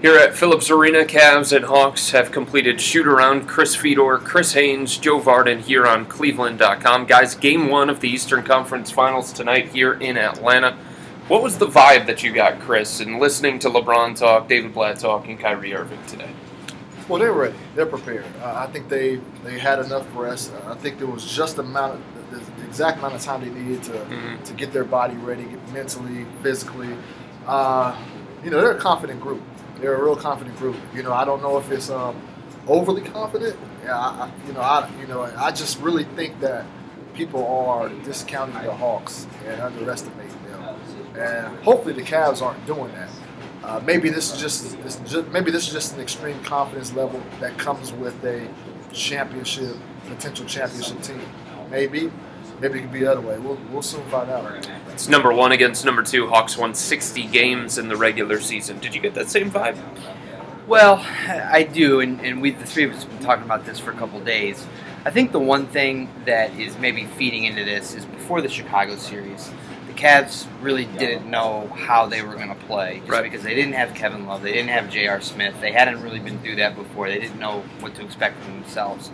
Here at Phillips Arena, Cavs and Hawks have completed shoot-around. Chris Fedor, Chris Haynes, Joe Vardon here on cleveland.com. Guys, Game 1 of the Eastern Conference Finals tonight here in Atlanta. What was the vibe that you got, Chris, in listening to LeBron talk, David Blatt talk, and Kyrie Irving today? Well, they're ready. They're prepared. I think they had enough rest. I think there was just the exact amount of time they needed to get their body ready, get mentally, physically. They're a confident group. They're a real confident group. I don't know if it's overly confident. I just really think that people are discounting the Hawks and underestimating them. And hopefully the Cavs aren't doing that. Maybe this is just an extreme confidence level that comes with a potential championship team. Maybe it could be the other way. We'll soon find out. It's number 1 against number 2. Hawks won 60 games in the regular season. Did you get that same vibe? Well, I do, and the three of us have been talking about this for a couple days. I think the one thing that is maybe feeding into this is before the Chicago series, the Cavs really didn't know how they were going to play, just because they didn't have Kevin Love, they didn't have J.R. Smith, they hadn't really been through that before, they didn't know what to expect from themselves.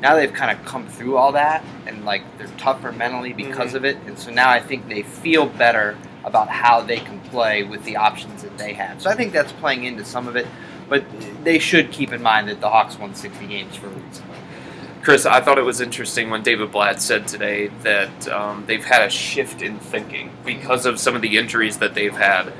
Now they've kind of come through all that, and they're tougher mentally because of it, and so now I think they feel better about how they can play with the options that they have. So I think that's playing into some of it, but they should keep in mind that the Hawks won 60 games for a reason. Chris, I thought it was interesting when David Blatt said today that they've had a shift in thinking because of some of the injuries that they've had.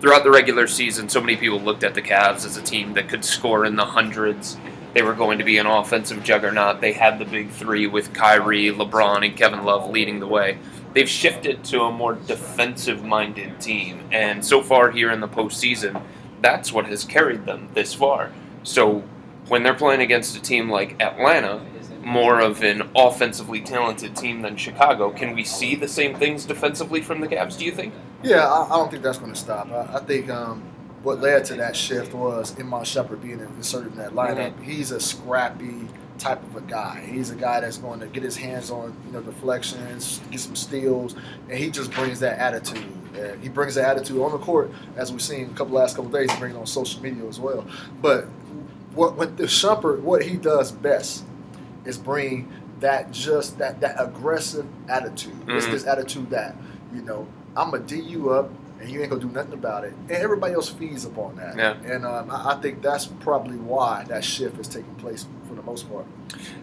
Throughout the regular season, so many people looked at the Cavs as a team that could score in the hundreds. They were going to be an offensive juggernaut. They had the big three with Kyrie, LeBron, and Kevin Love leading the way. They've shifted to a more defensive-minded team, and so far here in the postseason, that's what has carried them this far. So when they're playing against a team like Atlanta, more of an offensively talented team than Chicago, can we see the same things defensively from the Cavs, do you think? Yeah, I don't think that's going to stop. I think what led to that shift was Iman Shumpert being inserted in that lineup. He's a scrappy type of a guy. He's a guy that's going to get his hands on deflections, get some steals, and he just brings that attitude. He brings that attitude on the court, as we've seen last couple of days. He brings it on social media as well. But with the Shumpert, what he does best is bring that aggressive attitude. It's this attitude that I'm gonna D you up, and you ain't gonna do nothing about it, and everybody else feeds upon that. Yeah. And I think that's probably why that shift is taking place for the most part.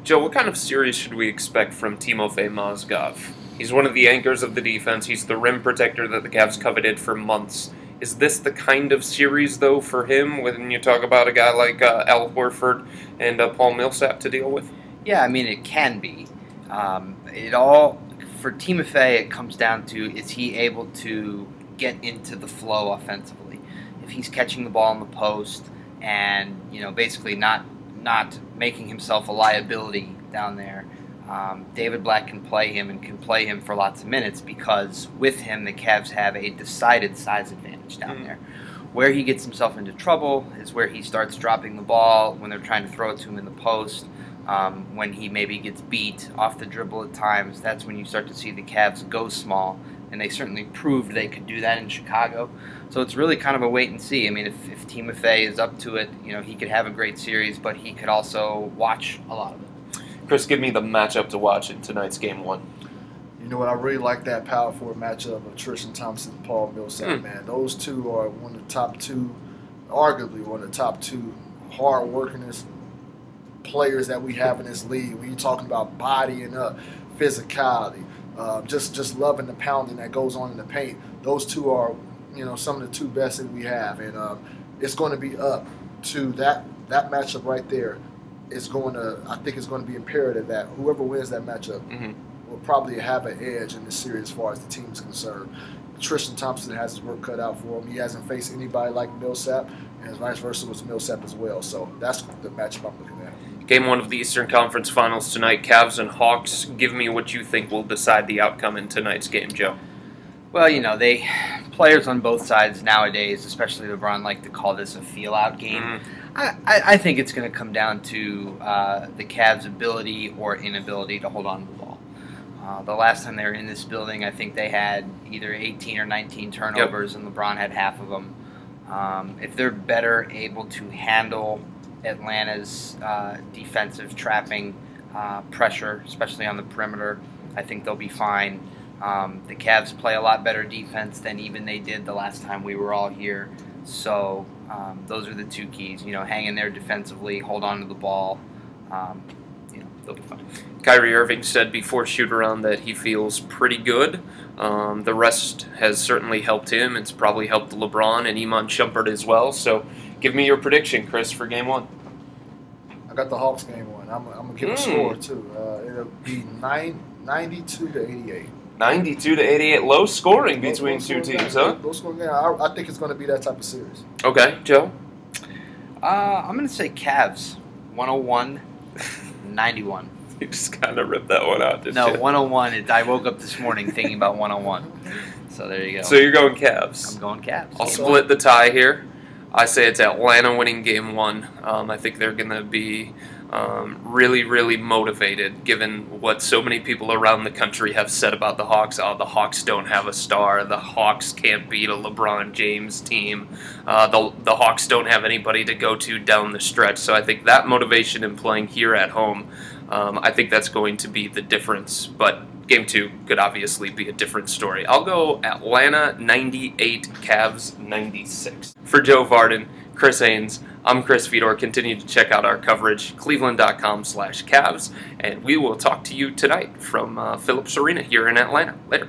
Joe, what kind of series should we expect from Timofey Mozgov? He's one of the anchors of the defense. He's the rim protector that the Cavs coveted for months. Is this the kind of series, though, for him when you talk about a guy like Al Horford and Paul Millsap to deal with? Yeah, I mean, it can be. For Timofey, it comes down to, is he able to get into the flow offensively? If he's catching the ball in the post and basically not making himself a liability down there, David Blatt can play him and can play him for lots of minutes, because with him the Cavs have a decided size advantage down there. Where he gets himself into trouble is where he starts dropping the ball when they're trying to throw it to him in the post. When he maybe gets beat off the dribble at times, that's when you start to see the Cavs go small, and they certainly proved they could do that in Chicago. So it's really kind of a wait and see. I mean, if Timofey is up to it, he could have a great series, but he could also watch a lot of it. Chris, give me the matchup to watch in tonight's Game 1. You know what? I really like that power forward matchup of Tristan Thompson and Paul Millsap, man. Those two are one of the top two, arguably one of the top two hard-workingest players that we have in this league. When you're talking about bodying up, physicality, just loving the pounding that goes on in the paint, those two are some of the two best that we have, and it's going to be up to that matchup right there. I think it's going to be imperative that whoever wins that matchup will probably have an edge in this series as far as the team is concerned. Tristan Thompson has his work cut out for him. He hasn't faced anybody like Millsap, and vice versa with Millsap as well. So that's the matchup I'm looking at. Game 1 of the Eastern Conference Finals tonight, Cavs and Hawks. Give me what you think will decide the outcome in tonight's game, Joe. Well, players on both sides nowadays, especially LeBron, like to call this a feel-out game. I think it's going to come down to the Cavs' ability or inability to hold on to the ball. The last time they were in this building, I think they had either 18 or 19 turnovers, and LeBron had half of them. If they're better able to handle Atlanta's defensive trapping pressure, especially on the perimeter, I think they'll be fine. The Cavs play a lot better defense than even they did the last time we were all here. So those are the two keys. Hang in there defensively, hold on to the ball. They'll be fine. Kyrie Irving said before shoot-around that he feels pretty good. The rest has certainly helped him. It's probably helped LeBron and Iman Shumpert as well. So give me your prediction, Chris, for Game 1. I got the Hawks Game 1. I'm going to give a score, too. It'll be 92 to 88. 92 to 88. Low scoring between two teams, huh? Low scoring game. I think it's going to be that type of series. Okay, Joe? I'm going to say Cavs. 101. 91. You just kind of ripped that one out, didn't you? No, 101. I woke up this morning thinking about 101. So there you go. So you're going Cavs. I'm going Cavs. I'll split the tie here. I say it's Atlanta winning Game 1. I think they're going to be really, really motivated, given what so many people around the country have said about the Hawks. Oh, the Hawks don't have a star. The Hawks can't beat a LeBron James team. The Hawks don't have anybody to go to down the stretch. So I think that motivation in playing here at home, I think that's going to be the difference. But Game 2 could obviously be a different story. I'll go Atlanta 98, Cavs 96. For Joe Vardon, Chris Haynes, I'm Chris Fedor. Continue to check out our coverage, cleveland.com/Cavs, and we will talk to you tonight from Phillips Arena here in Atlanta. Later.